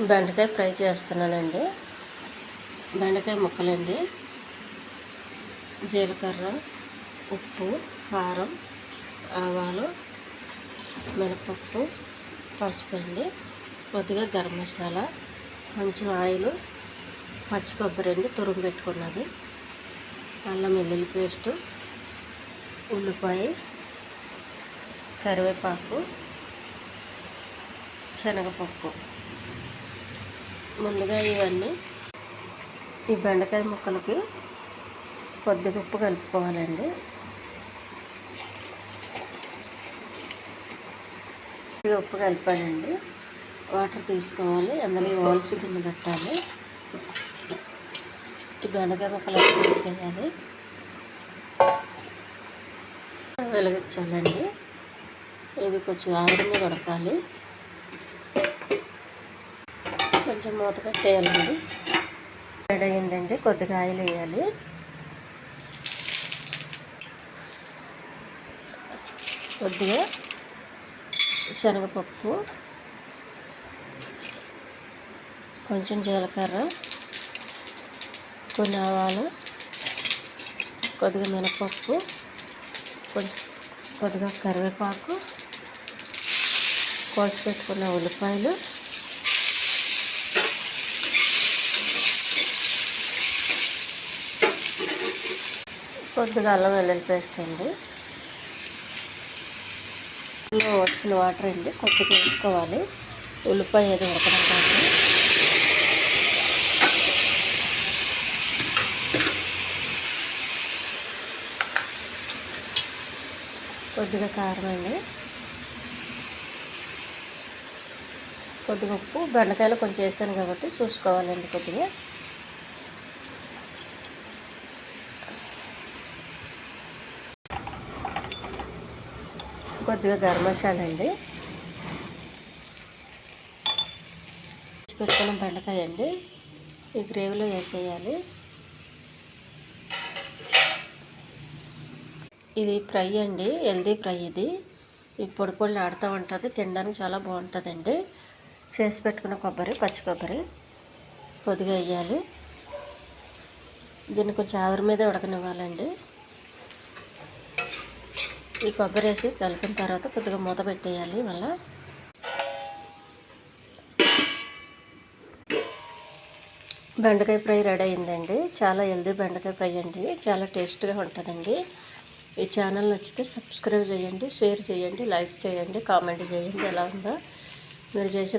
బెండకాయ ఫ్రై చేస్తున్నానండి. బెండకాయ ముక్కలండి, జీలకర్ర, ఉప్పు, కారం, ఆవాలు, మినపప్పు, పసుపు అండి, కొద్దిగా గరం మసాలా, కొంచెం ఆయిల్, పచ్చి కొబ్బరి అండి తురుము పెట్టుకున్నది, అల్లం వెల్లుల్లి పేస్టు, ఉల్లిపాయ, కరివేపాకు, శనగపప్పు. ముందుగా ఇవన్నీ ఈ బెండకాయ ముక్కలకి కొద్దిగా ఉప్పు కలుపుకోవాలండి. కొద్దిగా ఉప్పు కలిపానండి. వాటర్ తీసుకోవాలి, అందులో వాల్సి గిన్నె పెట్టాలి. ఈ బెండకాయ ముక్కలు తీసేయాలి, వెలిగించాలండి. ఇవి కొంచెం ఆవిరి మీద ఉడకాలి. కొంచెం మూత పెట్టేయాలండి. రెడీ అయిందండి. కొద్దిగా ఆయిల్ వేయాలి. కొద్దిగా శనగపప్పు, కొంచెం జీలకర్ర, కొన్ని ఆవాలు, కొద్దిగా మినపప్పు, కొద్దిగా కరివేపాకు, కోసి పెట్టుకున్న ఉల్లిపాయలు, కొద్దిగా అల్లం వెల్లుల్లి పేస్ట్ అండి. వచ్చిన వాటర్ అండి కొద్దిగా వేసుకోవాలి. ఉల్లిపాయ ఏదో ఉడకడం కోసం కొద్దిగా కారం అండి, కొద్దిగా ఉప్పు. బెండకాయలు కొంచెం వేసాను కాబట్టి చూసుకోవాలండి. కొద్దిగా గరం మసాలా అండి, పెట్టుకున్న బెండకాయ అండి ఈ గ్రేవీలో వేసేయాలి. ఇది ఫ్రై అండి, హెల్దీ ఫ్రై. ఇది ఈ పొడి పొడిని ఆడుతూ ఉంటుంది, తినడానికి చాలా బాగుంటుందండి. చేసి పెట్టుకున్న కొబ్బరి, పచ్చి కొబ్బరి కొద్దిగా వేయాలి. దీన్ని కొంచెం ఆవిరి మీద ఉడకనివ్వాలండి. ఈ కొబ్బరి వేసి కలిపిన తర్వాత కొద్దిగా మూత పెట్టేయాలి. మళ్ళీ బెండకాయ ఫ్రై రెడీ అయిందండి. చాలా హెల్దీ బెండకాయ ఫ్రై అండి, చాలా టేస్ట్గా ఉంటుందండి. ఈ ఛానల్ నచ్చితే సబ్స్క్రైబ్ చేయండి, షేర్ చేయండి, లైక్ చేయండి, కామెంట్ చేయండి. ఎలా ఉందో మీరు చేసే